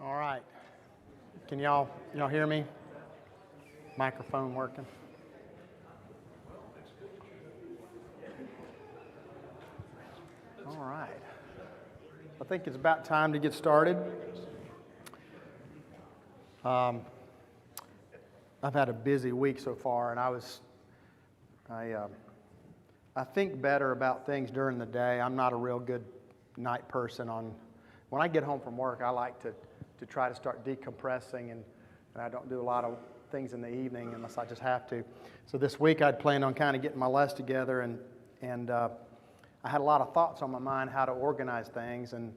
All right. Can y'all hear me? Microphone working? All right. I think it's about time to get started. I've had a busy week so far, and I think better about things during the day. I'm not a real good night person. When I get home from work, I like to try to start decompressing, and I don't do a lot of things in the evening unless I just have to. So this week I'd planned on kind of getting my list together, and I had a lot of thoughts on my mind how to organize things, and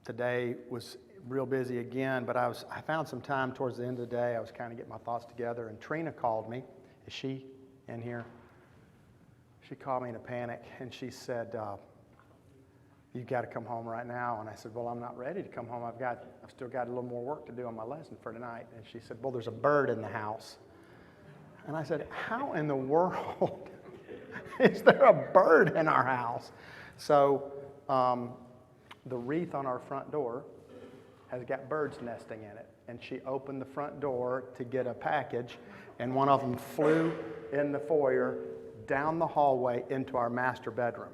today was real busy again, but I found some time towards the end of the day. I was kind of getting my thoughts together, and Trina called me. Is she in here? She called me in a panic, and she said, "You've got to come home right now." And I said, "Well, I'm not ready to come home. I've still got a little more work to do on my lesson for tonight." And she said, "Well, there's a bird in the house." And I said, "How in the world is there a bird in our house?" So the wreath on our front door has got birds nesting in it. And she opened the front door to get a package, and one of them flew in the foyer, down the hallway into our master bedroom.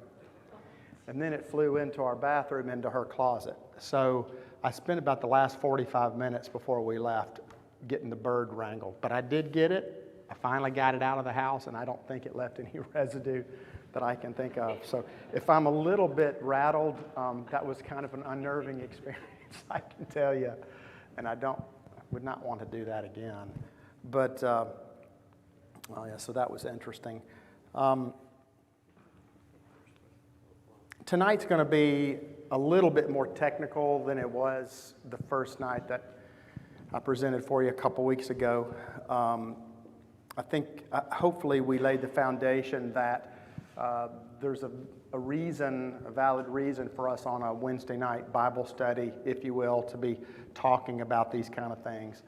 And then it flew into our bathroom, into her closet. So I spent about the last 45 minutes before we left getting the bird wrangled. But I did get it. I finally got it out of the house, and I don't think it left any residue that I can think of. So if I'm a little bit rattled, that was kind of an unnerving experience, I can tell you. And I would not want to do that again. But, so that was interesting. Tonight's going to be a little bit more technical than it was the first night that I presented for you a couple weeks ago. I think hopefully we laid the foundation that there's a valid reason for us on a Wednesday night Bible study, if you will, to be talking about these kind of things,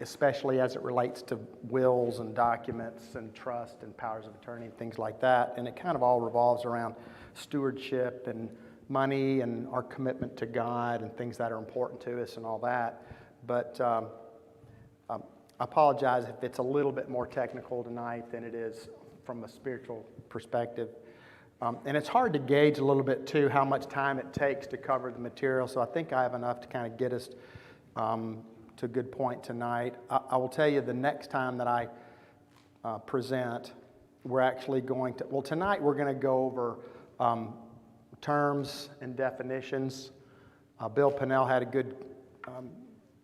especially as it relates to wills and documents and trust and powers of attorney and things like that. And it kind of all revolves around stewardship and money and our commitment to God and things that are important to us and all that. But I apologize if it's a little bit more technical tonight than it is from a spiritual perspective. And it's hard to gauge a little bit, too, how much time it takes to cover the material. So I think I have enough to kind of get us to a good point tonight. I will tell you the next time that I present, we're actually going to, tonight we're going to go over terms and definitions. Bill Pinnell had a good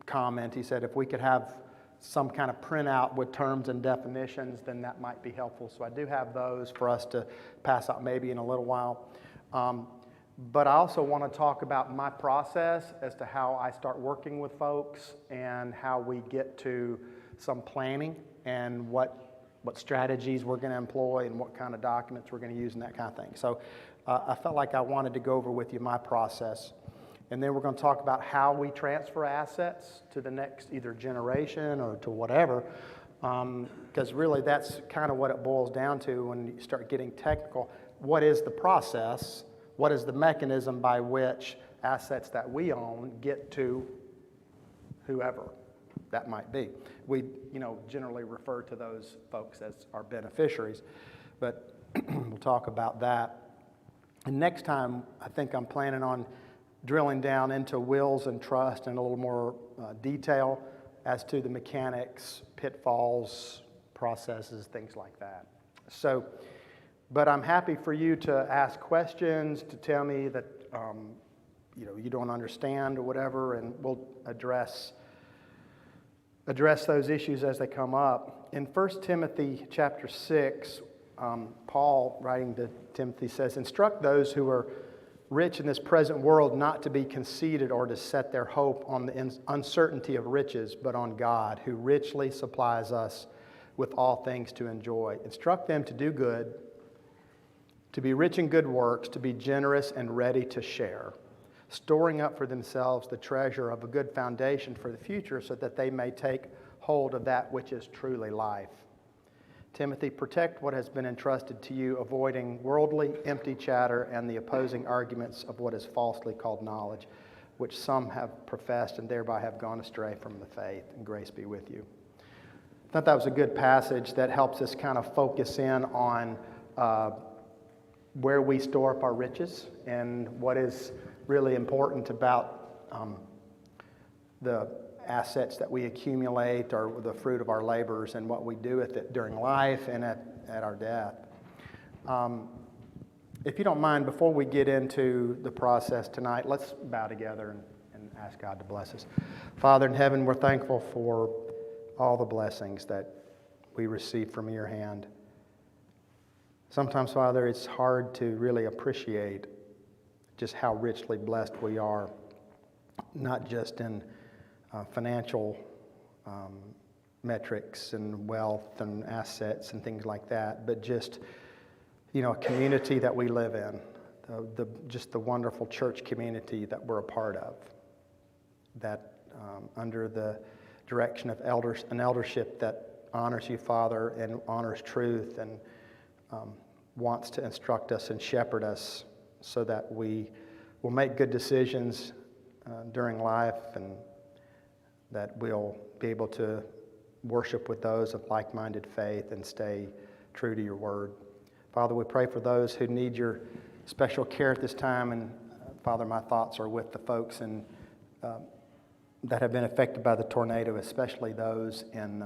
comment. He said if we could have some kind of printout with terms and definitions, then that might be helpful. So I do have those for us to pass out maybe in a little while. But I also want to talk about my process as to how I start working with folks and how we get to some planning and what strategies we're going to employ and what kind of documents we're going to use and that kind of thing. So I felt like I wanted to go over with you my process. And then we're going to talk about how we transfer assets to the next either generation or to whatever, because really that's kind of what it boils down to when you start getting technical. What is the process? What is the mechanism by which assets that we own get to whoever that might be? We, generally refer to those folks as our beneficiaries, but we'll talk about that. And next time, I think I'm planning on drilling down into wills and trust in a little more detail as to the mechanics, pitfalls, processes, things like that. So, but I'm happy for you to ask questions, to tell me that you don't understand or whatever, and we'll address those issues as they come up. In 1 Timothy chapter 6, Paul, writing to Timothy, says, "Instruct those who are rich in this present world not to be conceited or to set their hope on the uncertainty of riches, but on God, who richly supplies us with all things to enjoy. Instruct them to do good, to be rich in good works, to be generous and ready to share, storing up for themselves the treasure of a good foundation for the future, so that they may take hold of that which is truly life. Timothy, protect what has been entrusted to you, avoiding worldly, empty chatter and the opposing arguments of what is falsely called knowledge, which some have professed and thereby have gone astray from the faith, and grace be with you. I thought that was a good passage that helps us kind of focus in on where we store up our riches and what is really important about the assets that we accumulate or the fruit of our labors and what we do with it during life and at our death. If you don't mind, before we get into the process tonight, let's bow together and ask God to bless us. Father in heaven, we're thankful for all the blessings that we receive from your hand. Sometimes, Father, it's hard to really appreciate just how richly blessed we are, not just in financial metrics and wealth and assets and things like that, but just a community that we live in, just the wonderful church community that we're a part of, that under the direction of an eldership that honors you, Father, and honors truth, and wants to instruct us and shepherd us so that we will make good decisions during life, and that we'll be able to worship with those of like-minded faith and stay true to your word. Father, we pray for those who need your special care at this time. And Father, my thoughts are with the folks that have been affected by the tornado, especially those in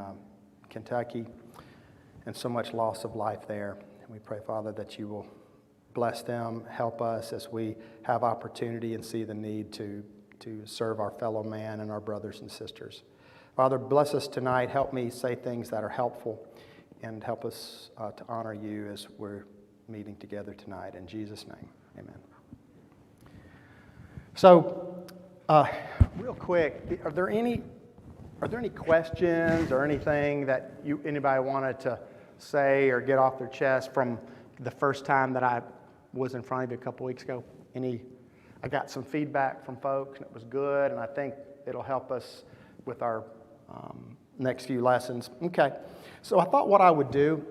Kentucky, and so much loss of life there. And we pray, Father, that you will bless them, help us as we have opportunity and see the need to serve our fellow man and our brothers and sisters. Father, bless us tonight. Help me say things that are helpful, and help us to honor you as we're meeting together tonight. In Jesus' name, amen. So, real quick, are there any questions or anything that anybody wanted to say or get off their chest from the first time that I was in front of you a couple weeks ago? I got some feedback from folks, and it was good, and I think it'll help us with our next few lessons. Okay. So I thought what I would do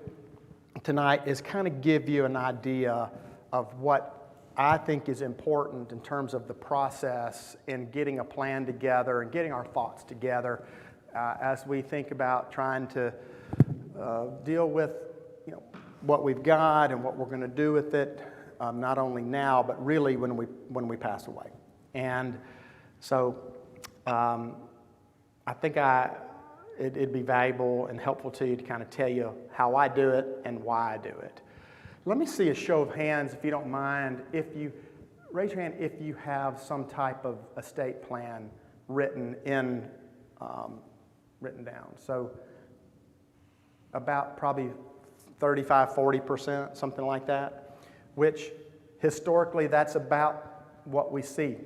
tonight is kind of give you an idea of what I think is important in terms of the process in getting a plan together and getting our thoughts together as we think about trying to deal with what we've got and what we're going to do with it, not only now but really when we pass away. And so I think it'd be valuable and helpful to you to kind of tell you how I do it and why I do it. Let me see a show of hands, if you don't mind. Raise your hand if you have some type of estate plan written down. So about probably 35-40%, something like that, which historically that's about what we see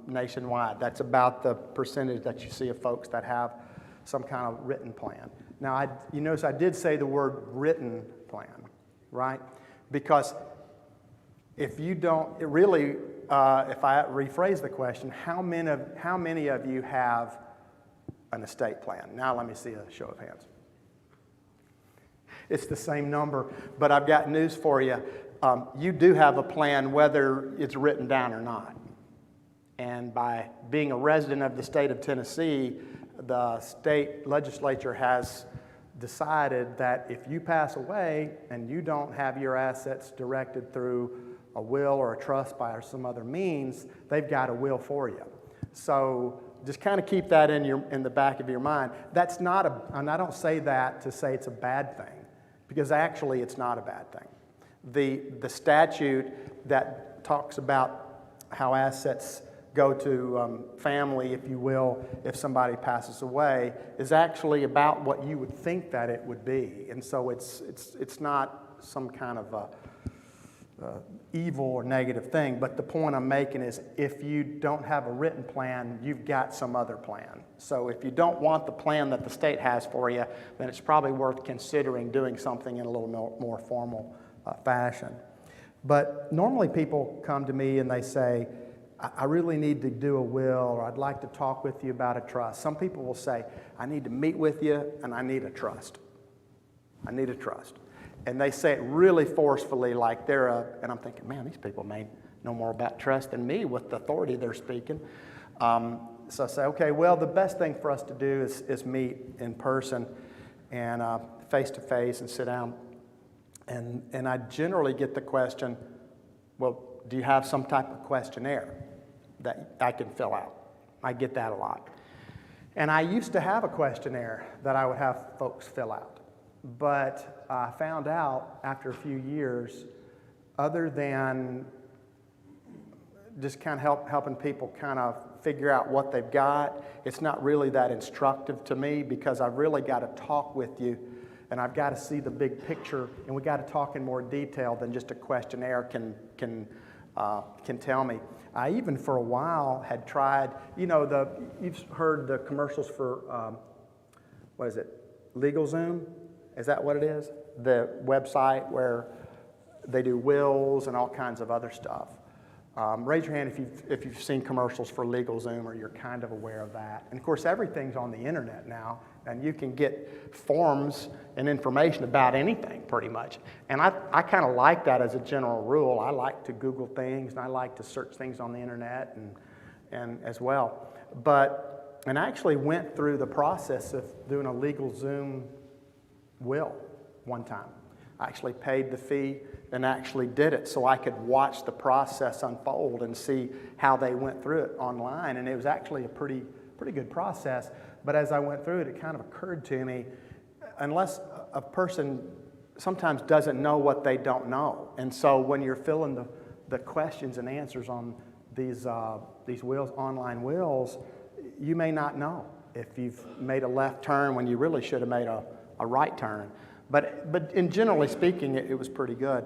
nationwide. That's about the percentage that you see of folks that have some kind of written plan. Now, you notice I did say the word written plan, right? Because if you don't, if I rephrase the question, how many of you have an estate plan? Now let me see a show of hands. It's the same number, but I've got news for you. You do have a plan whether it's written down or not. And by being a resident of the state of Tennessee, the state legislature has decided that if you pass away and you don't have your assets directed through a will or a trust by some other means, they've got a will for you. So just kind of keep that in the back of your mind. That's not and I don't say that to say it's a bad thing, because actually it's not a bad thing. The statute that talks about how assets go to family, if you will, if somebody passes away, is actually about what you would think that it would be. And so it's not some kind of evil or negative thing. But the point I'm making is if you don't have a written plan, you've got some other plan. So if you don't want the plan that the state has for you, then it's probably worth considering doing something in a little more formal fashion. But normally people come to me and they say, I really need to do a will, or I'd like to talk with you about a trust. Some people will say, I need to meet with you and I need a trust. I need a trust. And they say it really forcefully, like and I'm thinking, man, these people may know more about trust than me with the authority they're speaking. So I say, okay, well, the best thing for us to do is meet in person and face-to-face and sit down. And I generally get the question, well, do you have some type of questionnaire that I can fill out? I get that a lot. And I used to have a questionnaire that I would have folks fill out. But I found out after a few years, other than just kind of helping people kind of figure out what they've got, it's not really that instructive to me, because I've really got to talk with you and I've got to see the big picture, and we got to talk in more detail than just a questionnaire can tell me. I even for a while had tried, you've heard the commercials for, what is it, LegalZoom? Is that what it is? The website where they do wills and all kinds of other stuff. Raise your hand if you've seen commercials for LegalZoom, or you're kind of aware of that. And of course, everything's on the internet now, and you can get forms and information about anything pretty much. And I kind of like that as a general rule. I like to Google things, and I like to search things on the internet and as well. And I actually went through the process of doing a LegalZoom will one time. I actually paid the fee and actually did it so I could watch the process unfold and see how they went through it online. And it was actually a pretty good process. But as I went through it, it kind of occurred to me, unless a person sometimes doesn't know what they don't know. And so when you're filling the questions and answers on these wills, online wills, you may not know if you've made a left turn when you really should have made a right turn. But in generally speaking, it was pretty good.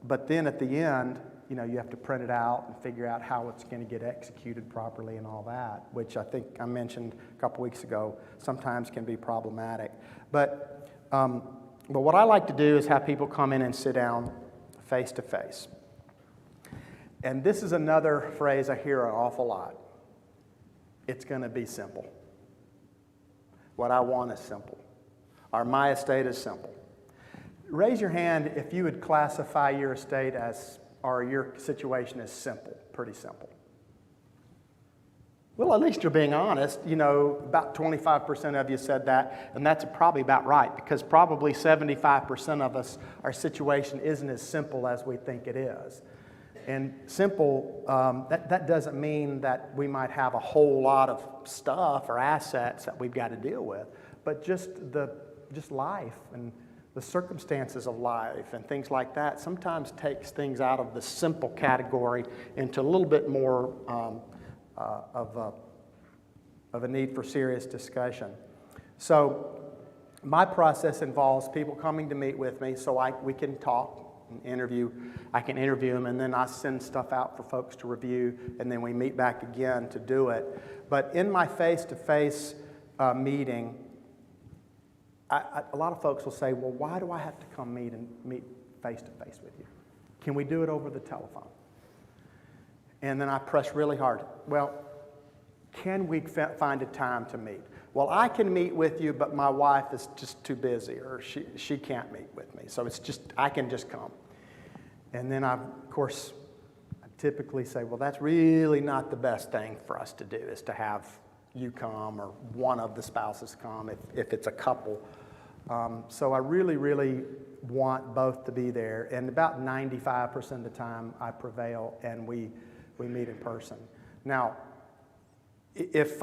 But then at the end, you have to print it out and figure out how it's going to get executed properly and all that, which I think I mentioned a couple weeks ago, sometimes can be problematic. But what I like to do is have people come in and sit down face to face. And this is another phrase I hear an awful lot. It's going to be simple. What I want is simple. Or my estate is simple. Raise your hand if you would classify your estate or your situation as simple, pretty simple. Well, at least you're being honest. About 25% of you said that, and that's probably about right, because probably 75% of us, our situation isn't as simple as we think it is. And simple, that doesn't mean that we might have a whole lot of stuff or assets that we've got to deal with, but just life and the circumstances of life and things like that sometimes takes things out of the simple category into a little bit more of a need for serious discussion. So my process involves people coming to meet with me so we can talk and interview. I can interview them, and then I send stuff out for folks to review, and then we meet back again to do it. But in my face-to-face meeting, a lot of folks will say, well, why do I have to come meet face-to-face with you? Can we do it over the telephone? And then I press really hard. Well, can we find a time to meet? Well, I can meet with you, but my wife is just too busy, or she can't meet with me. So I can just come. And then I typically say, well, that's really not the best thing for us to do, is to have you come or one of the spouses come if it's a couple. So I really, really want both to be there. And about 95% of the time I prevail and we meet in person. Now, if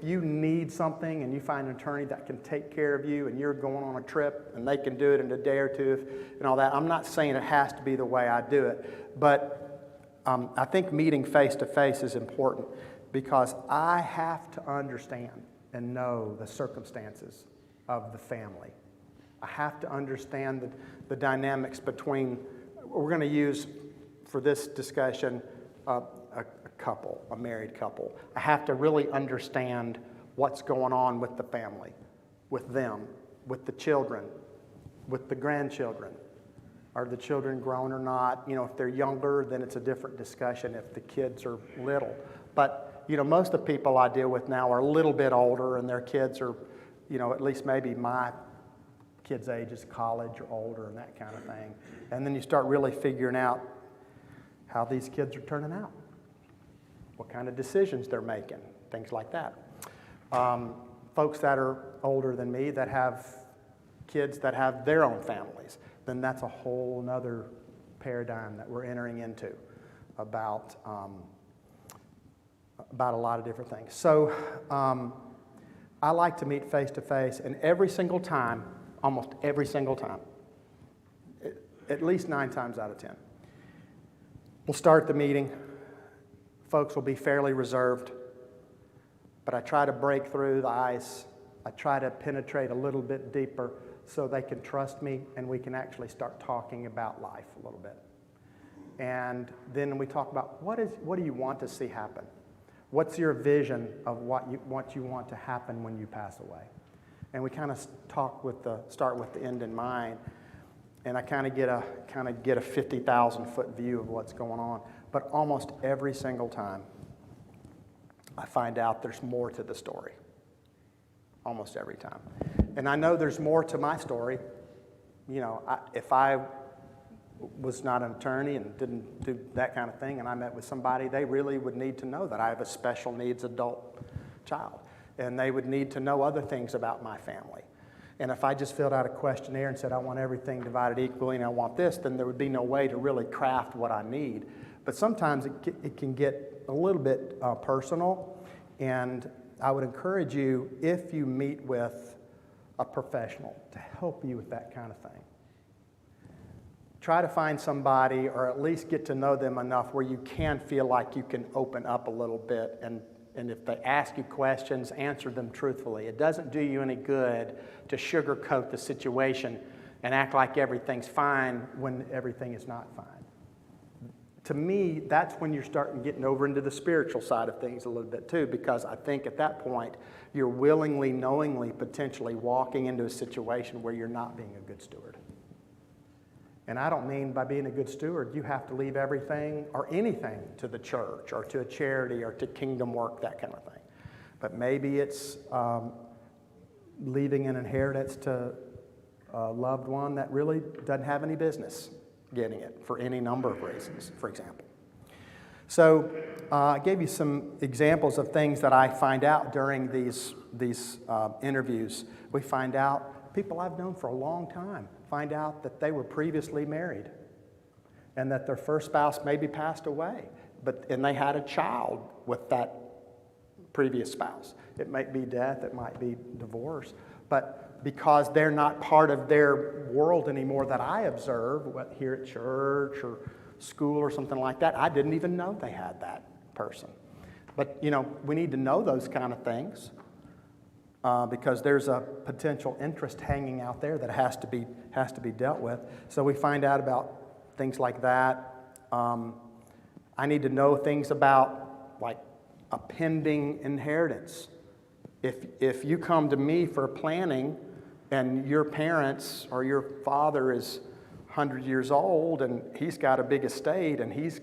you need something and you find an attorney that can take care of you and you're going on a trip and they can do it in a day or two and all that, I'm not saying it has to be the way I do it, but I think meeting face to face is important, because I have to understand and know the circumstances of the family. I have to understand the dynamics between, we're going to use for this discussion, a married couple. I have to really understand what's going on with the family, with them, with the children, with the grandchildren. Are the children grown or not? If they're younger, then it's a different discussion if the kids are little. But most of the people I deal with now are a little bit older, and their kids are, at least maybe my kids' ages, college or older and that kind of thing. And then you start really figuring out how these kids are turning out, what kind of decisions they're making, things like that. Folks that are older than me that have kids that have their own families, then that's a whole nother paradigm that we're entering into about a lot of different things. So I like to meet face to face, and every single time, almost every single time, at least 9 times out of 10, we'll start the meeting. Folks will be fairly reserved, but I try to break through the ice. I try to penetrate a little bit deeper so they can trust me and we can actually start talking about life a little bit. And then we talk about what do you want to see happen? What's your vision of what you want to happen when you pass away? And we kind of start with the end in mind, and I kind of get a 50,000-foot view of what's going on. But almost every single time, I find out there's more to the story. Almost every time. And I know there's more to my story. You know, if I was not an attorney and didn't do that kind of thing, and I met with somebody, they really would need to know that I have a special needs adult child. And they would need to know other things about my family. And if I just filled out a questionnaire and said I want everything divided equally and I want this, then there would be no way to really craft what I need. But sometimes it can get a little bit personal, and I would encourage you, if you meet with a professional, to help you with that kind of thing. Try to find somebody, or at least get to know them enough where you can feel like you can open up a little bit, and if they ask you questions, answer them truthfully. It doesn't do you any good to sugarcoat the situation and act like everything's fine when everything is not fine. To me, that's when you're starting getting over into the spiritual side of things a little bit too, because I think at that point, you're willingly, knowingly, potentially walking into a situation where you're not being a good steward. And I don't mean by being a good steward, you have to leave everything or anything to the church or to a charity or to kingdom work, that kind of thing. But maybe it's leaving an inheritance to a loved one that really doesn't have any business getting it for any number of reasons, for example. So I gave you some examples of things that I find out during these interviews. We find out people I've known for a long time find out that they were previously married and that their first spouse maybe passed away, and they had a child with that previous spouse. It might be death, it might be divorce, but because they're not part of their world anymore that I observe, here at church or school or something like that, I didn't even know they had that person. But, you know, we need to know those kind of things because there's a potential interest hanging out there that has to be dealt with. So we find out about things like that. I need to know things about, like, a pending inheritance. If you come to me for planning and your parents or your father is 100 years old and he's got a big estate and he's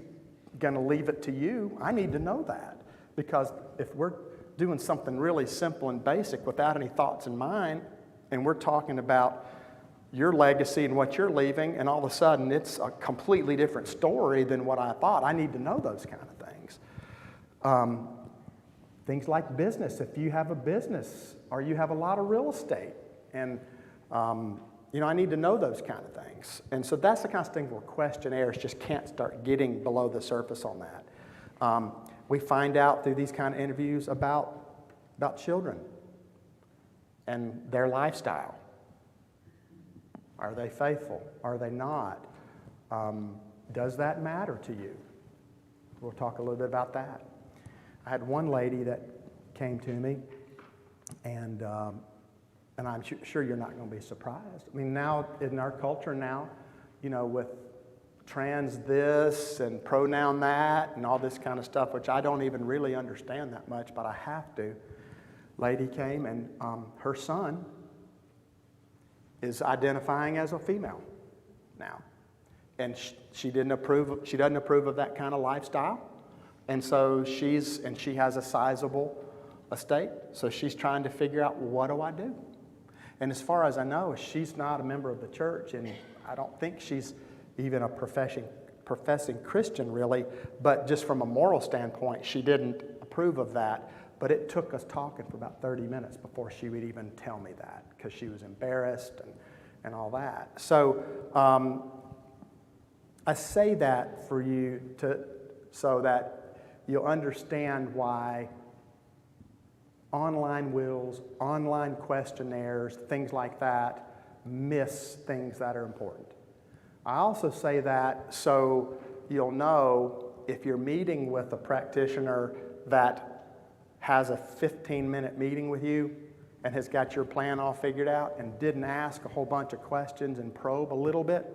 going to leave it to you, I need to know that. Because if we're doing something really simple and basic without any thoughts in mind, and we're talking about your legacy and what you're leaving, and all of a sudden it's a completely different story than what I thought, I need to know those kind of things. Things like business. If you have a business or you have a lot of real estate, and I need to know those kind of things. And so that's the kind of thing where questionnaires just can't start getting below the surface on that. We find out through these kind of interviews about children and their lifestyle. Are they faithful? Are they not? Does that matter to you? We'll talk a little bit about that. I had one lady that came to me, and I'm sure you're not going to be surprised. I mean, now in our culture now, with trans this and pronoun that and all this kind of stuff, which I don't even really understand that much, but I have to. Lady came, and her son is identifying as a female now, and she doesn't approve of that kind of lifestyle. And so she has a sizable estate, so she's trying to figure out, what do I do? And as far as I know, she's not a member of the church, and I don't think she's even a professing Christian, really. But just from a moral standpoint, she didn't approve of that. But it took us talking for about 30 minutes before she would even tell me that, because she was embarrassed and all that. So I say that for you so that you'll understand why online wills, online questionnaires, things like that, miss things that are important. I also say that so you'll know if you're meeting with a practitioner that has a 15-minute meeting with you and has got your plan all figured out and didn't ask a whole bunch of questions and probe a little bit,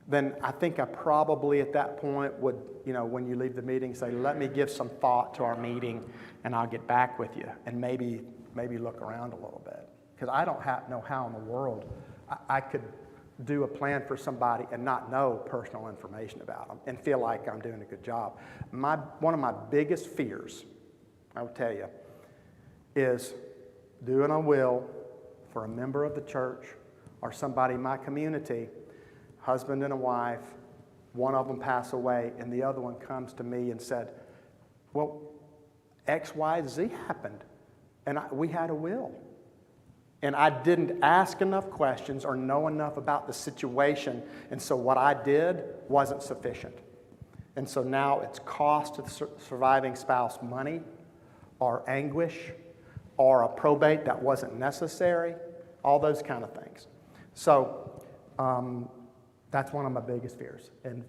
then I think I probably at that point would, when you leave the meeting, say, let me give some thought to our meeting and I'll get back with you, and maybe look around a little bit. Because I don't know how in the world I could do a plan for somebody and not know personal information about them and feel like I'm doing a good job. One of my biggest fears, I will tell you, is doing a will for a member of the church or somebody in my community, husband and a wife, one of them pass away, and the other one comes to me and said, well, X, Y, Z happened, and we had a will. And I didn't ask enough questions or know enough about the situation, and so what I did wasn't sufficient. And so now it's cost the surviving spouse money or anguish or a probate that wasn't necessary, all those kind of things. So that's one of my biggest fears. And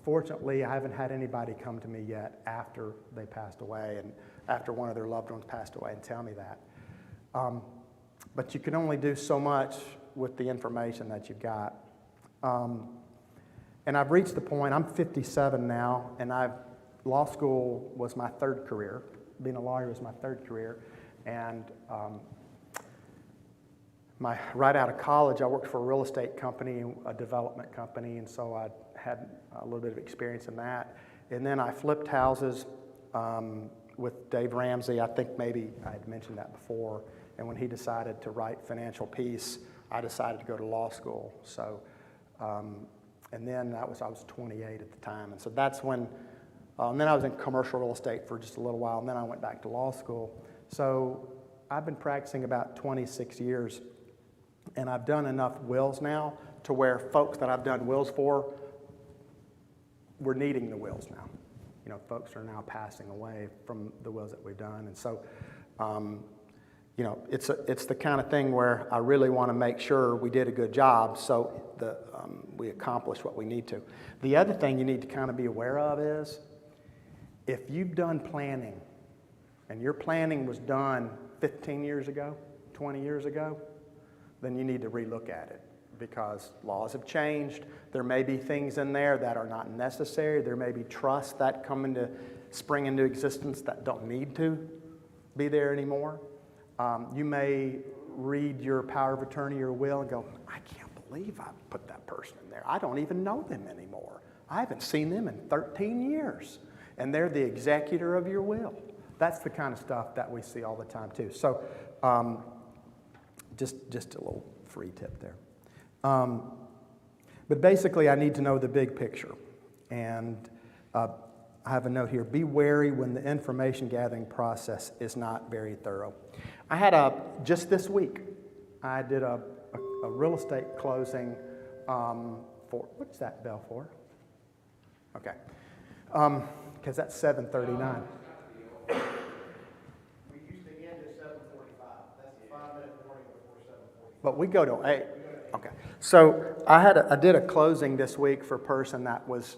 fortunately, I haven't had anybody come to me yet after they passed away and after one of their loved ones passed away and tell me that. But you can only do so much with the information that you've got. And I've reached the point, I'm 57 now, and law school was my third career. Being a lawyer was my third career. And right out of college, I worked for a real estate company, a development company, and so I had a little bit of experience in that. And then I flipped houses with Dave Ramsey. I think maybe I had mentioned that before. And when he decided to write Financial Peace, I decided to go to law school. So, and then I was 28 at the time. And so that's when, and then I was in commercial real estate for just a little while, and then I went back to law school. So I've been practicing about 26 years, and I've done enough wills now to where folks that I've done wills for, we're needing the wills now. Folks are now passing away from the wills that we've done. And so, it's the kind of thing where I really want to make sure we did a good job so we accomplish what we need to. The other thing you need to kind of be aware of is if you've done planning and your planning was done 15 years ago, 20 years ago, then you need to relook at it because laws have changed. There may be things in there that are not necessary. There may be trusts that spring into existence that don't need to be there anymore. You may read your power of attorney or will and go, I can't believe I put that person in there. I don't even know them anymore. I haven't seen them in 13 years. And they're the executor of your will. That's the kind of stuff that we see all the time too. So just a little free tip there. But basically I need to know the big picture. And I have a note here, be wary when the information gathering process is not very thorough. I had just this week, I did a real estate closing for, what's that bell for? Okay, because that's 7:39. We used to end at 7:45. That's a 5-minute warning before 7:45. But we go to 8. Okay. So I did a closing this week for a person that was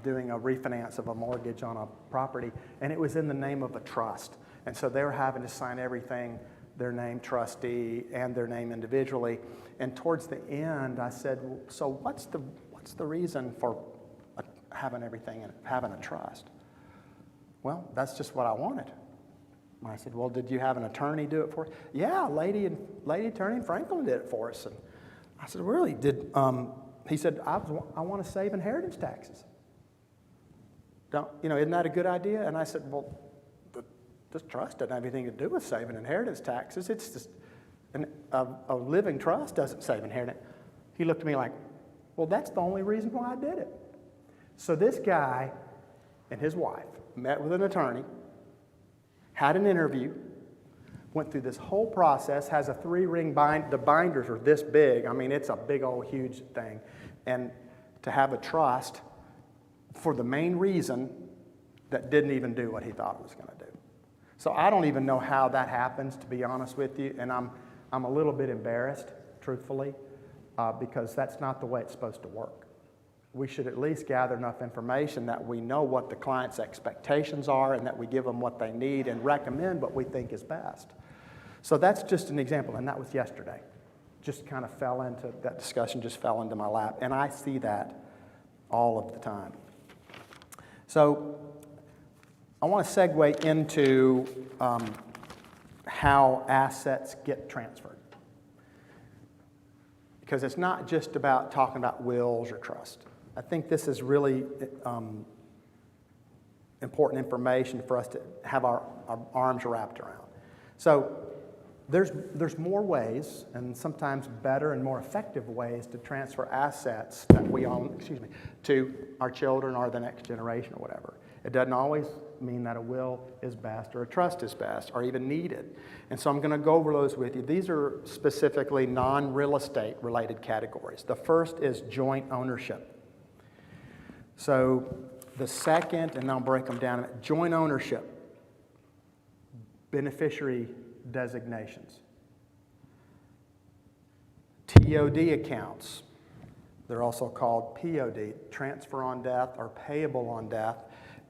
doing a refinance of a mortgage on a property, and it was in the name of a trust. And so they were having to sign everything, their name trustee and their name individually. And towards the end, I said, so what's the reason for having everything and having a trust? Well, that's just what I wanted. I said, well, did you have an attorney do it for you? Yeah, lady attorney in Franklin did it for us. And I said, really? He said, I want to save inheritance taxes. Isn't that a good idea? And I said, well, this trust doesn't have anything to do with saving inheritance taxes. It's just a living trust doesn't save inheritance. He looked at me like, well, that's the only reason why I did it. So this guy and his wife met with an attorney, had an interview, went through this whole process, has a 3-ring bind. The binders are this big. I mean, it's a big old huge thing. And to have a trust for the main reason that didn't even do what he thought it was going to do. So I don't even know how that happens, to be honest with you, and I'm a little bit embarrassed, truthfully, because that's not the way it's supposed to work. We should at least gather enough information that we know what the client's expectations are and that we give them what they need and recommend what we think is best. So that's just an example, and that was yesterday. Just kind of fell into, that discussion just fell into my lap, and I see that all of the time. So I want to segue into how assets get transferred. Because it's not just about talking about wills or trust. I think this is really important information for us to have our arms wrapped around. So there's more ways, and sometimes better and more effective ways to transfer assets that we own, to our children or the next generation or whatever. It doesn't always mean that a will is best or a trust is best or even needed. And so I'm going to go over those with you. These are specifically non-real estate related categories. The first is joint ownership. So the second, and I'll break them down, joint ownership, beneficiary designations. TOD accounts, they're also called POD, transfer on death or payable on death.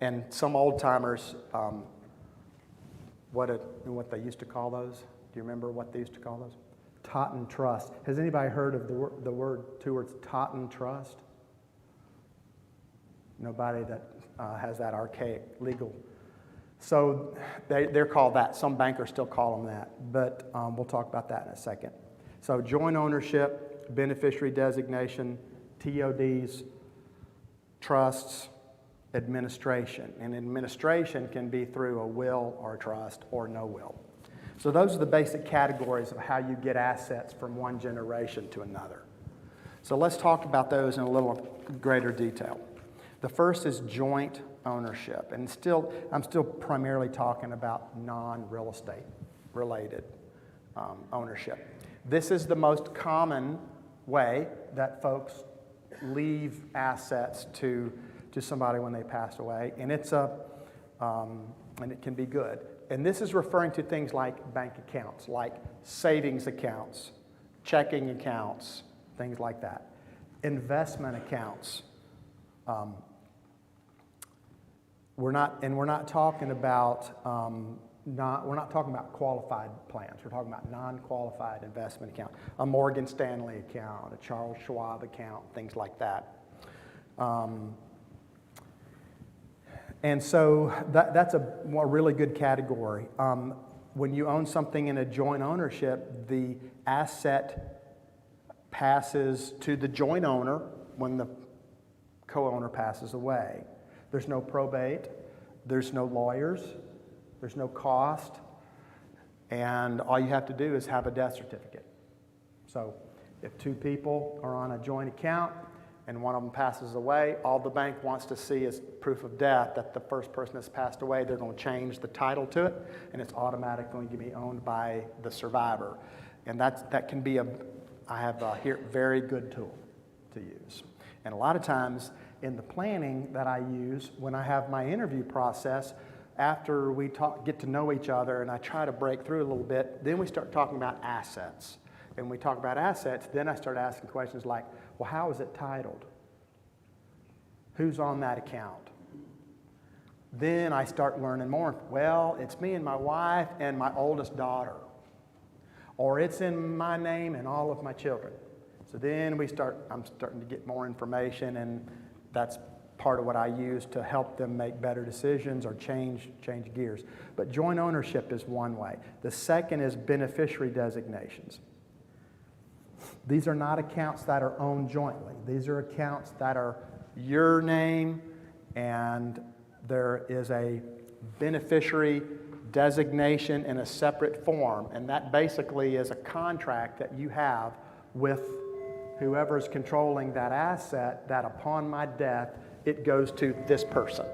And some old timers, what they used to call those? Do you remember what they used to call those? Totten trust. Has anybody heard of the two words Totten trust? Nobody that has that archaic legal. So they're called that. Some bankers still call them that, but we'll talk about that in a second. So joint ownership, beneficiary designation, TODs, trusts, administration. And administration can be through a will or a trust or no will. So those are the basic categories of how you get assets from one generation to another. So let's talk about those in a little greater detail. The first is joint ownership. And I'm still primarily talking about non-real estate related ownership. This is the most common way that folks leave assets to somebody when they pass away, and and it can be good. And this is referring to things like bank accounts, like savings accounts, checking accounts, things like that. Investment accounts. We're not talking about qualified plans. We're talking about non-qualified investment account, a Morgan Stanley account, a Charles Schwab account, things like that. And so that's a really good category. When you own something in a joint ownership, the asset passes to the joint owner when the co-owner passes away. There's no probate, there's no lawyers, there's no cost, and all you have to do is have a death certificate. So if two people are on a joint account, and one of them passes away, all the bank wants to see is proof of death that the first person that's passed away. They're going to change the title to it, and it's automatically going to be owned by the survivor. And that can be I have here very good tool to use. And a lot of times in the planning that I use when I have my interview process, after we get to know each other and I try to break through a little bit, then we start talking about assets. And when we talk about assets, then I start asking questions like, well, how is it titled? Who's on that account? Then I start learning more. Well, it's me and my wife and my oldest daughter. Or it's in my name and all of my children. So then I'm starting to get more information, and that's part of what I use to help them make better decisions or change gears. But joint ownership is one way. The second is beneficiary designations. These are not accounts that are owned jointly. These are accounts that are your name, and there is a beneficiary designation in a separate form, and that basically is a contract that you have with whoever's controlling that asset, that upon my death, it goes to this person.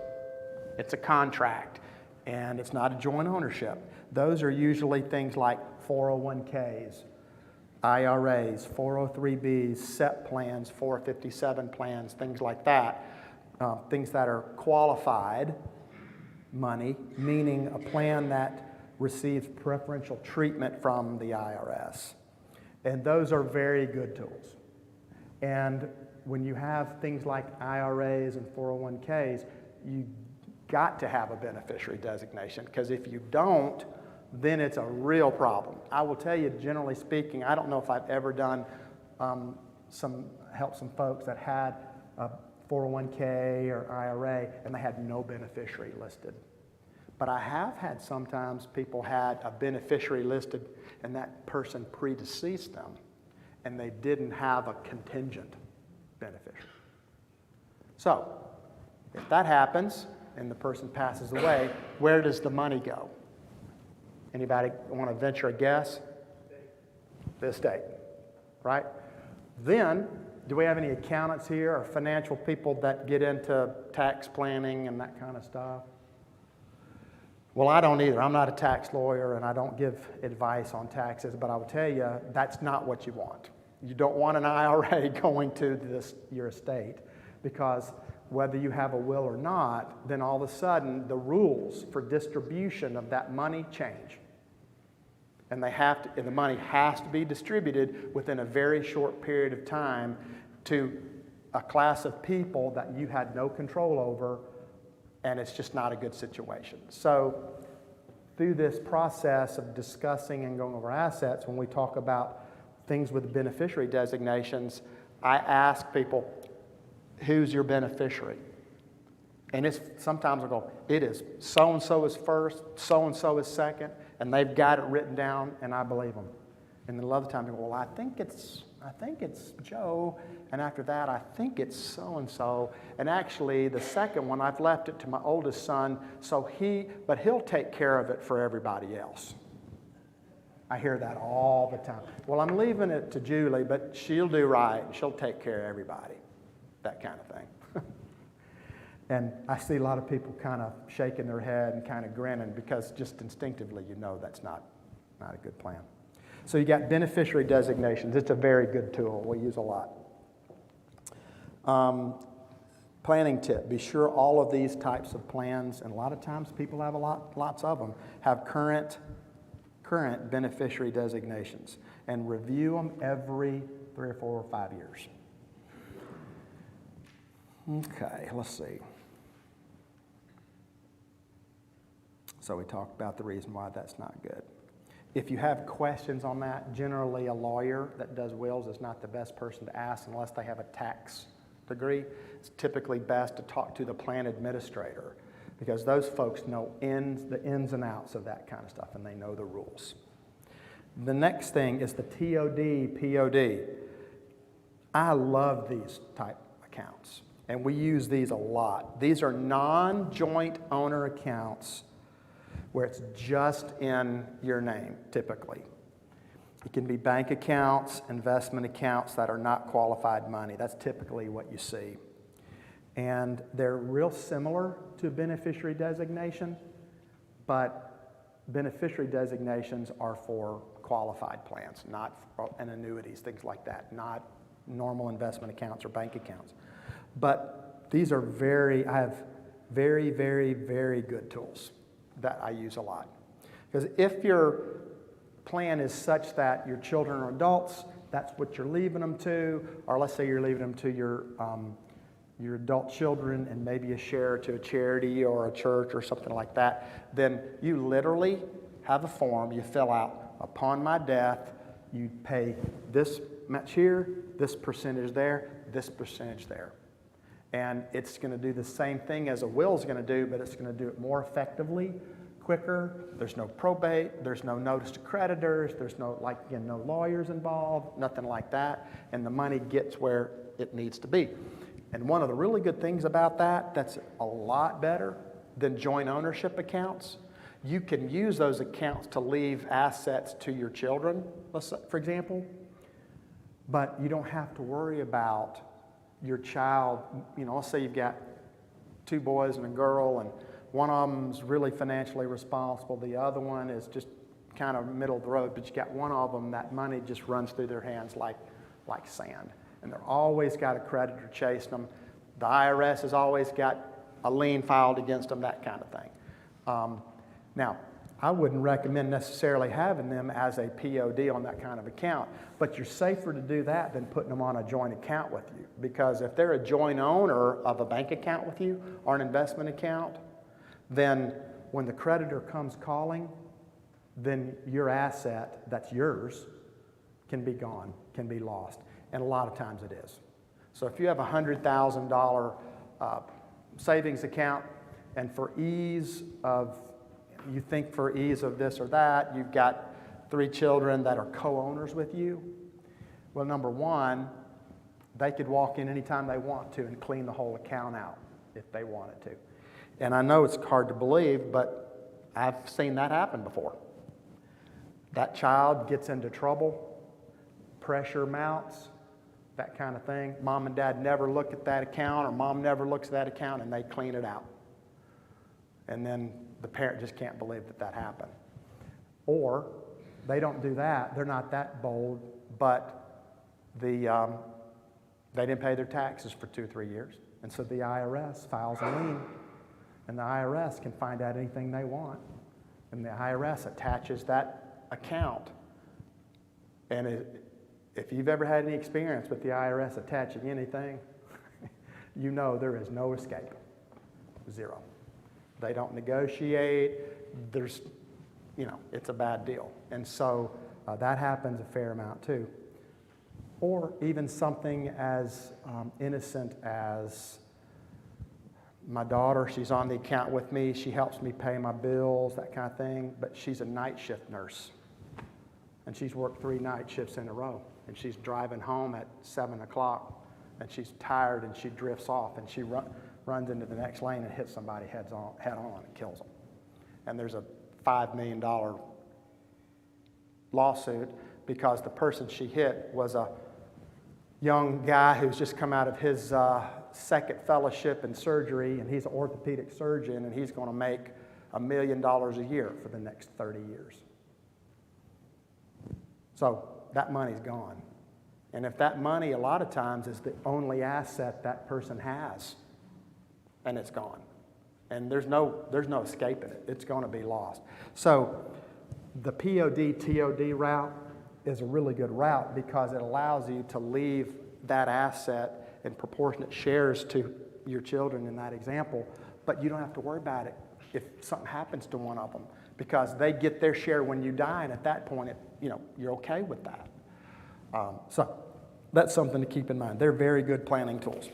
It's a contract, and it's not a joint ownership. Those are usually things like 401ks, IRAs, 403bs, SEP plans, 457 plans, things like that. Things that are qualified money, meaning a plan that receives preferential treatment from the IRS. And those are very good tools. And when you have things like IRAs and 401ks, you got to have a beneficiary designation, because if you don't, then it's a real problem. I will tell you, generally speaking, I don't know if I've ever done help some folks that had a 401k or IRA and they had no beneficiary listed. But I have had sometimes people had a beneficiary listed and that person predeceased them and they didn't have a contingent beneficiary. So, if that happens and the person passes away, where does the money go? Anybody want to venture a guess? The estate, right? Then, do we have any accountants here or financial people that get into tax planning and that kind of stuff? Well, I don't either. I'm not a tax lawyer and I don't give advice on taxes, but I will tell you, that's not what you want. You don't want an IRA going to your estate, because whether you have a will or not, then all of a sudden the rules for distribution of that money change. And the money has to be distributed within a very short period of time to a class of people that you had no control over, and it's just not a good situation. So through this process of discussing and going over assets, when we talk about things with beneficiary designations, I ask people, who's your beneficiary? And sometimes I go, it is so-and-so is first, so-and-so is second, and they've got it written down, and I believe them. And then a lot of times they go, well, I think it's Joe, and after that, I think it's so-and-so. And actually, the second one, I've left it to my oldest son, but he'll take care of it for everybody else. I hear that all the time. Well, I'm leaving it to Julie, but she'll do right, and she'll take care of everybody. That kind of thing. And I see a lot of people kind of shaking their head and kind of grinning, because just instinctively you know that's not a good plan. So you got beneficiary designations. It's a very good tool. We use a lot. Planning tip. Be sure all of these types of plans, and a lot of times people have lots of them, have current beneficiary designations, and review them every 3 or 4 or 5 years. Okay, let's see. So we talked about the reason why that's not good. If you have questions on that, generally a lawyer that does wills is not the best person to ask unless they have a tax degree. It's typically best to talk to the plan administrator, because those folks know the ins and outs of that kind of stuff, and they know the rules. The next thing is the TOD, POD. I love these type accounts, and we use these a lot. These are non-joint owner accounts where it's just in your name, typically. It can be bank accounts, investment accounts that are not qualified money. That's typically what you see. And they're real similar to beneficiary designation, but beneficiary designations are for qualified plans, not and annuities, things like that, not normal investment accounts or bank accounts. But these are I have very, very, very good tools that I use a lot. Because if your plan is such that your children are adults, that's what you're leaving them to, or let's say you're leaving them to your adult children and maybe a share to a charity or a church or something like that, then you literally have a form you fill out. Upon my death, you pay this much here, this percentage there, this percentage there. And it's going to do the same thing as a will is going to do, but it's going to do it more effectively, quicker. There's no probate, there's no notice to creditors, there's no lawyers involved, nothing like that, and the money gets where it needs to be. And one of the really good things about that's a lot better than joint ownership accounts, You can use those accounts to leave assets to your children, let's say, for example, but you don't have to worry about your child. Let's say you've got 2 boys and a girl, and one of them's really financially responsible, the other one is just kind of middle of the road, but you got one of them, that money just runs through their hands like sand. And they're always got a creditor chasing them. The IRS has always got a lien filed against them, that kind of thing. Now, I wouldn't recommend necessarily having them as a POD on that kind of account, but you're safer to do that than putting them on a joint account with you. Because if they're a joint owner of a bank account with you or an investment account, then when the creditor comes calling, then your asset that's yours can be gone, can be lost. And a lot of times it is. So if you have a $100,000 savings account, and for ease of this or that, you've got 3 children that are co-owners with you. Well, number one, they could walk in anytime they want to and clean the whole account out if they wanted to. And I know it's hard to believe, but I've seen that happen before. That child gets into trouble, pressure mounts, that kind of thing. Mom and dad never look at that account, or mom never looks at that account, and they clean it out. And then the parent just can't believe that happened. Or they don't do that. They're not that bold, but they didn't pay their taxes for 2 or 3 years. And so the IRS files a lien, and the IRS can find out anything they want. And the IRS attaches that account. And if you've ever had any experience with the IRS attaching anything, you know there is no escape. 0. They don't negotiate. It's a bad deal. And so that happens a fair amount too. Or even something as innocent as my daughter, she's on the account with me. She helps me pay my bills, that kind of thing. But she's a night shift nurse. And she's worked 3 night shifts in a row. And she's driving home at 7 o'clock. And she's tired and she drifts off. And she runs into the next lane and hits somebody head on and kills them. And there's a $5 million lawsuit because the person she hit was a young guy who's just come out of his second fellowship in surgery, and he's an orthopedic surgeon, and he's going to make $1 million a year for the next 30 years. So that money's gone. And if that money a lot of times is the only asset that person has, and it's gone. And there's no escaping it. It's going to be lost. So the POD-TOD route is a really good route because it allows you to leave that asset in proportionate shares to your children in that example, but you don't have to worry about it if something happens to one of them because they get their share when you die, and at that point, you're okay with that. So that's something to keep in mind. They're very good planning tools.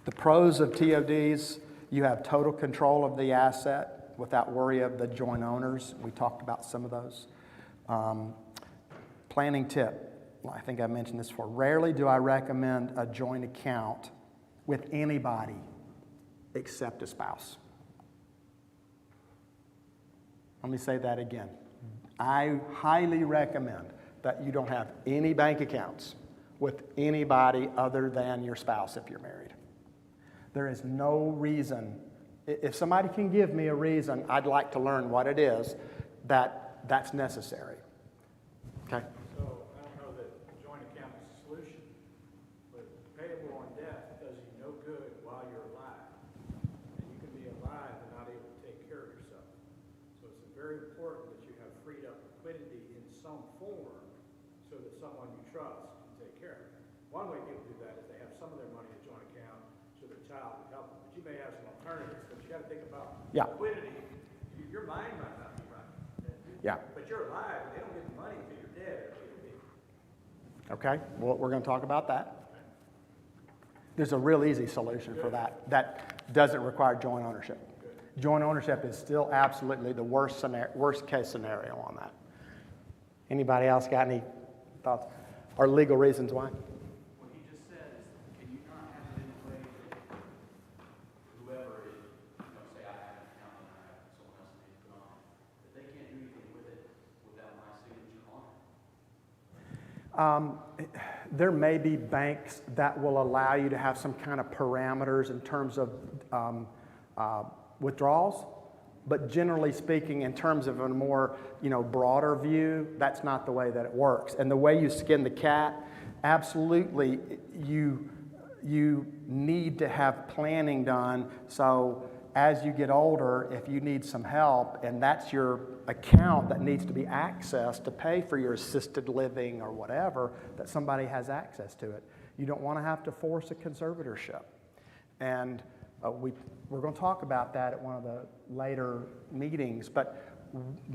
The pros of TODs, you have total control of the asset without worry of the joint owners. We talked about some of those. Planning tip, I think I mentioned this before. Rarely do I recommend a joint account with anybody except a spouse. Let me say that again. I highly recommend that you don't have any bank accounts with anybody other than your spouse if you're married. There is no reason. If somebody can give me a reason, I'd like to learn what it is that's necessary. Okay? So I don't know that joint account is a solution, but payable on death does you no good while you're alive. And you can be alive and not able to take care of yourself. So it's very important that you have freed up liquidity in some form so that someone you trust can take care of it. One way people do that is they have some of their money in a joint account so their child can help them. But you may have some alternatives, but you got to think about liquidity. Your mind might not be right. Yeah. But you're alive, and they don't get the money until you're dead. Okay, well, we're going to talk about that. There's a real easy solution for that doesn't require joint ownership. Joint ownership is still absolutely the worst case scenario on that. Anybody else got any thoughts or legal reasons why? What he just said is, can you not have it in a way that whoever is, say I have an account and I have someone else needs to put on There may be banks that will allow you to have some kind of parameters in terms of withdrawals, but generally speaking, in terms of a more broader view, that's not the way that it works. And the way you skin the cat, absolutely, you need to have planning done. So as you get older, if you need some help, and that's your account that needs to be accessed to pay for your assisted living or whatever, that somebody has access to it. You don't want to have to force a conservatorship. And we're going to talk about that at one of the later meetings, but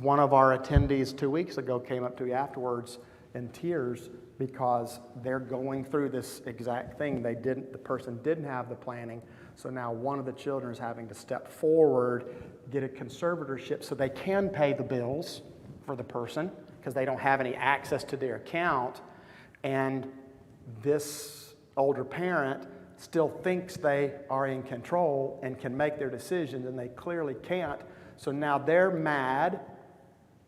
one of our attendees 2 weeks ago came up to me afterwards in tears because they're going through this exact thing. The person didn't have the planning, so now one of the children is having to step forward, get a conservatorship so they can pay the bills for the person because they don't have any access to their account, and this older parent still thinks they are in control and can make their decisions, and they clearly can't. So now they're mad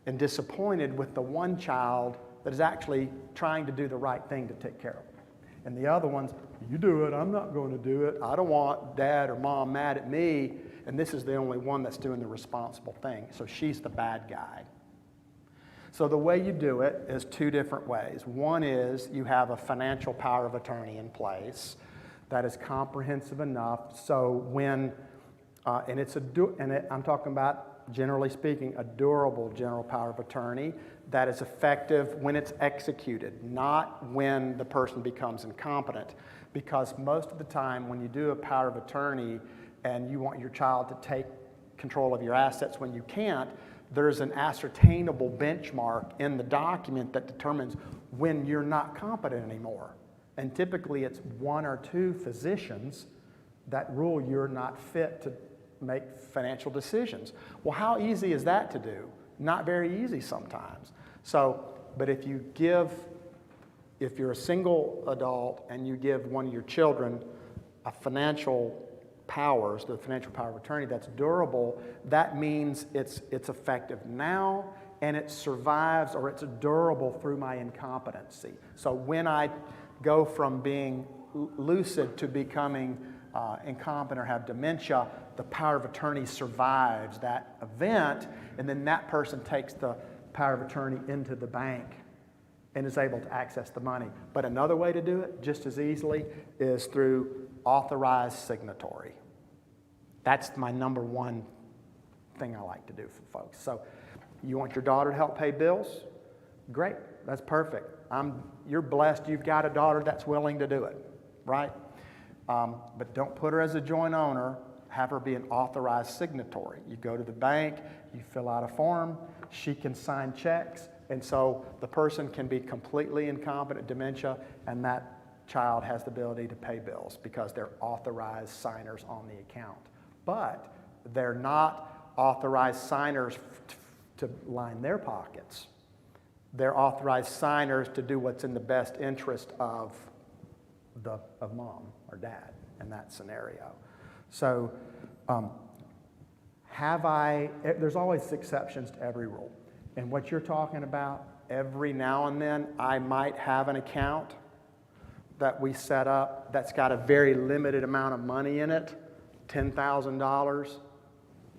and disappointed with the one child that is actually trying to do the right thing to take care of them. And the other ones, you do it, I'm not going to do it. I don't want dad or mom mad at me. And this is the only one that's doing the responsible thing. So she's the bad guy. So the way you do it is two different ways. One is you have a financial power of attorney in place that is comprehensive enough so when, I'm talking about, generally speaking, a durable general power of attorney that is effective when it's executed, not when the person becomes incompetent. Because most of the time when you do a power of attorney and you want your child to take control of your assets when you can't, there's an ascertainable benchmark in the document that determines when you're not competent anymore. And typically it's one or two physicians that rule you're not fit to make financial decisions. Well, how easy is that to do? Not very easy sometimes. So, but if you're a single adult and you give one of your children a financial powers, the financial power of attorney that's durable, that means it's effective now and it survives or it's durable through my incompetency. So when I go from being lucid to becoming incompetent or have dementia, the power of attorney survives that event, and then that person takes the power of attorney into the bank and is able to access the money. But another way to do it, just as easily, is through authorized signatory. That's my number one thing I like to do for folks. So you want your daughter to help pay bills? Great, that's perfect. You're blessed you've got a daughter that's willing to do it, right? But don't put her as a joint owner. Have her be an authorized signatory. You go to the bank, you fill out a form, she can sign checks, and so the person can be completely incompetent, dementia, and that child has the ability to pay bills because they're authorized signers on the account. But they're not authorized signers to line their pockets. They're authorized signers to do what's in the best interest of mom or dad in that scenario. So there's always exceptions to every rule. And what you're talking about, every now and then I might have an account that we set up that's got a very limited amount of money in it, $10,000,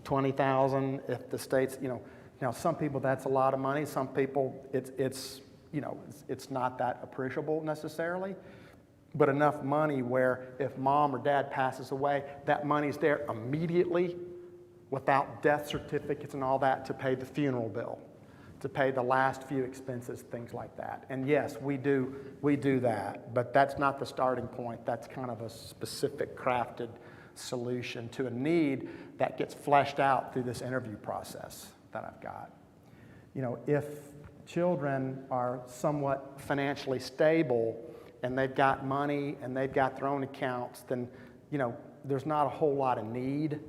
$20,000 if the state's, now some people that's a lot of money, some people it's not that appreciable necessarily, but enough money where if mom or dad passes away, that money's there immediately without death certificates and all that to pay the funeral bill, to pay the last few expenses, things like that. And yes, we do that, but that's not the starting point. That's kind of a specific crafted solution to a need that gets fleshed out through this interview process that I've got. If children are somewhat financially stable and they've got money and they've got their own accounts, then, there's not a whole lot of need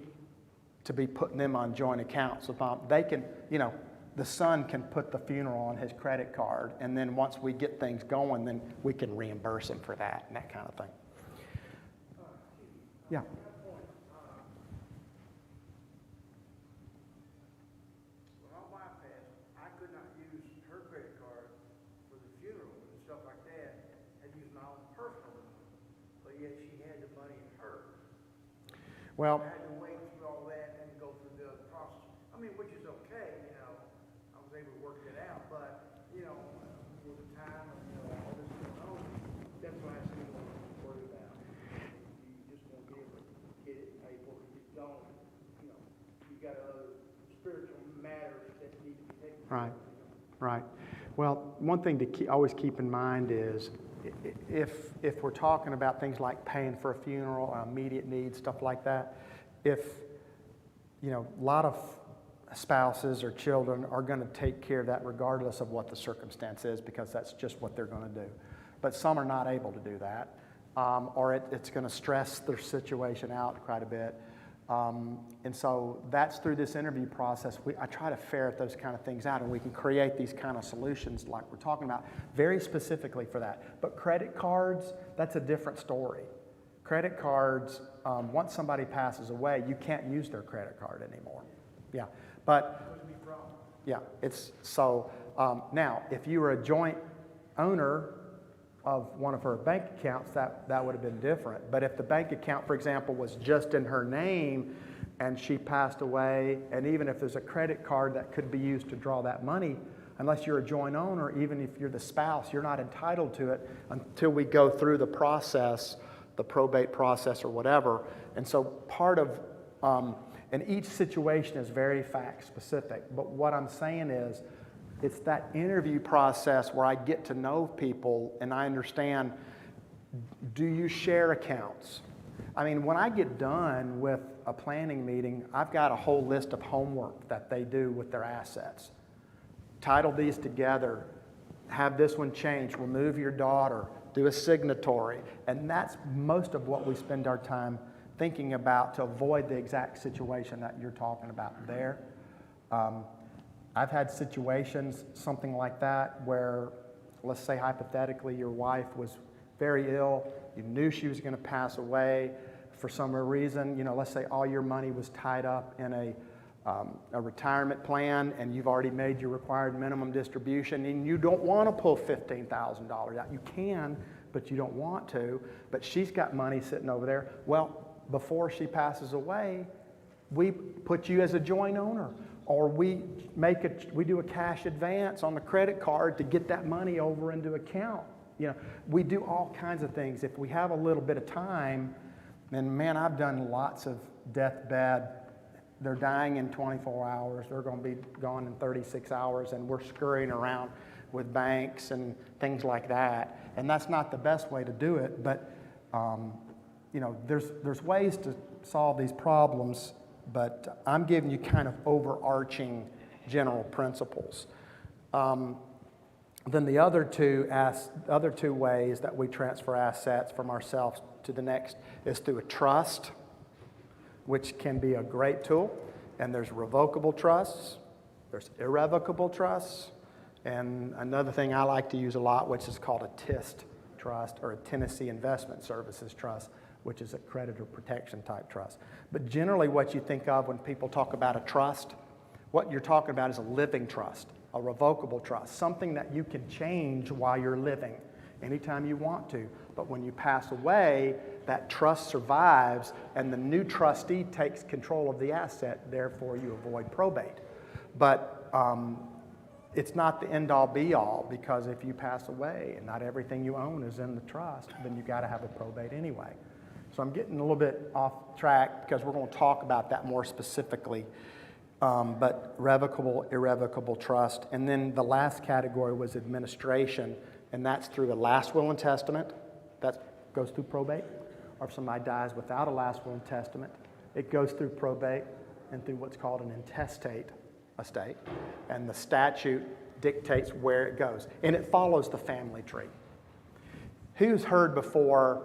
to be putting them on joint accounts with mom. They can, the son can put the funeral on his credit card, and then once we get things going, then we can reimburse him for that and that kind of thing. Yeah. When my wife passed, I could not use her credit card for the funeral and stuff like Well, I had to wade through all that and go through the process. I mean, which is okay, you know, I was able to work it out, but, you know, with the time and, you know, all this going on, that's what I said you want to worry about. You just won't be able to get it paid for if you don't, you know, you got other spiritual matters that need to be taken care right, of. You know. right. Well, one thing to always keep in mind is if we're talking about things like paying for a funeral, immediate needs, stuff like that, if, you know, a lot of spouses or children are going to take care of that regardless of what the circumstance is, because that's just what they're going to do. But some are not able to do that, or it's going to stress their situation out quite a bit. And so that's through this interview process. I try to ferret those kind of things out, and we can create these kind of solutions like we're talking about very specifically for that. But credit cards, that's a different story. Credit cards, once somebody passes away, you can't use their credit card anymore. Yeah, but yeah, it's so now if you were a joint owner of one of her bank accounts, that would have been different. But if the bank account, for example, was just in her name and she passed away, and even if there's a credit card that could be used to draw that money, unless you're a joint owner, even if you're the spouse, you're not entitled to it until we go through the process, the probate process or whatever. And so part of, and each situation is very fact specific, but what I'm saying is, it's that interview process where I get to know people and I understand, do you share accounts? I mean, when I get done with a planning meeting, I've got a whole list of homework that they do with their assets. Title these together, have this one changed, remove your daughter, do a signatory. And that's most of what we spend our time thinking about to avoid the exact situation that you're talking about there. I've had situations, something like that, where, let's say hypothetically, your wife was very ill, you knew she was going to pass away for some reason, you know, let's say all your money was tied up in a retirement plan and you've already made your required minimum distribution and you don't want to pull $15,000 out. You can, but you don't want to, but she's got money sitting over there. Well, before she passes away, we put you as a joint owner. Or we do a cash advance on the credit card to get that money over into account. You know, we do all kinds of things. If we have a little bit of time, and man, I've done lots of deathbed. They're dying in 24 hours. They're going to be gone in 36 hours, and we're scurrying around with banks and things like that. And that's not the best way to do it, but you know, there's ways to solve these problems. But I'm giving you kind of overarching general principles. Then the other two ways that we transfer assets from ourselves to the next is through a trust, which can be a great tool. And there's revocable trusts, there's irrevocable trusts, and another thing I like to use a lot, which is called a TIST trust, or a Tennessee Investment Services Trust, which is a creditor protection type trust. But generally what you think of when people talk about a trust, what you're talking about is a living trust, a revocable trust, something that you can change while you're living anytime you want to. But when you pass away, that trust survives and the new trustee takes control of the asset, therefore you avoid probate. But it's not the end-all be-all, because if you pass away and not everything you own is in the trust, then you've got to have a probate anyway. So I'm getting a little bit off track because we're going to talk about that more specifically. But revocable, irrevocable trust. And then the last category was administration, and that's through a last will and testament. That goes through probate. Or if somebody dies without a last will and testament, it goes through probate and through what's called an intestate estate. And the statute dictates where it goes. And it follows the family tree. Who's heard before,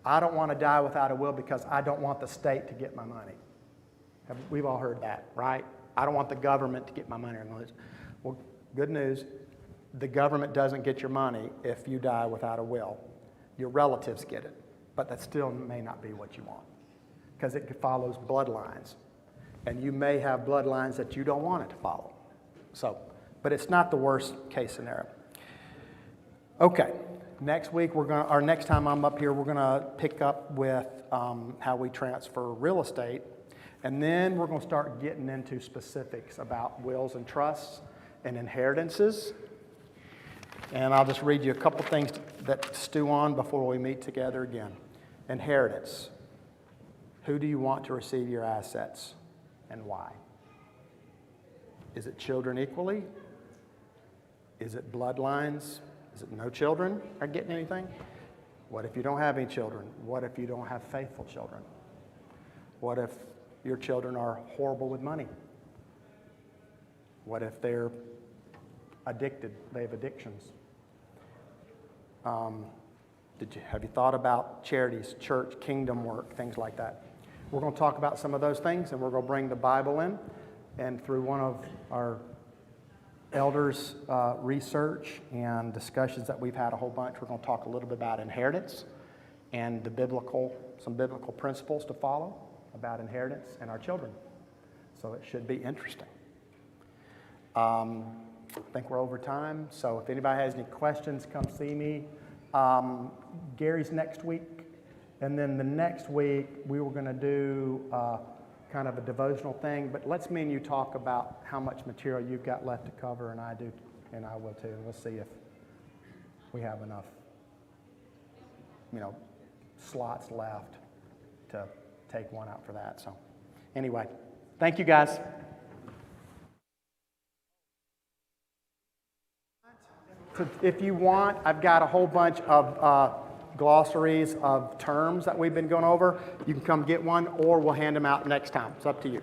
I don't want to die without a will because I don't want the state to get my money? We've all heard that, right? I don't want the government to get my money. Well, good news, the government doesn't get your money if you die without a will. Your relatives get it, but that still may not be what you want because it follows bloodlines. And you may have bloodlines that you don't want it to follow. So, but it's not the worst case scenario. Okay, Next week, or next time I'm up here, we're gonna pick up with how we transfer real estate. And then we're gonna start getting into specifics about wills and trusts and inheritances. And I'll just read you a couple things that stew on before we meet together again. Inheritance. Who do you want to receive your assets and why? Is it children equally? Is it bloodlines? Is it no children are getting anything? What if you don't have any children? What if you don't have faithful children? What if your children are horrible with money? What if they're addicted? They have addictions. Have you thought about charities, church, kingdom work, things like that? We're going to talk about some of those things, and we're going to bring the Bible in, and through one of our elders' research and discussions that we've had a whole bunch, we're going to talk a little bit about inheritance and some biblical principles to follow about inheritance and our children. So it should be interesting. I think we're over time, so if anybody has any questions, come see me. Gary's next week, and then the next week we were going to do kind of a devotional thing, but let's me and you talk about how much material you've got left to cover, and I do, and I will too. We'll see if we have enough, slots left to take one out for that. So anyway, thank you guys. If you want, I've got a whole bunch of glossaries of terms that we've been going over. You can come get one, or we'll hand them out next time. It's up to you.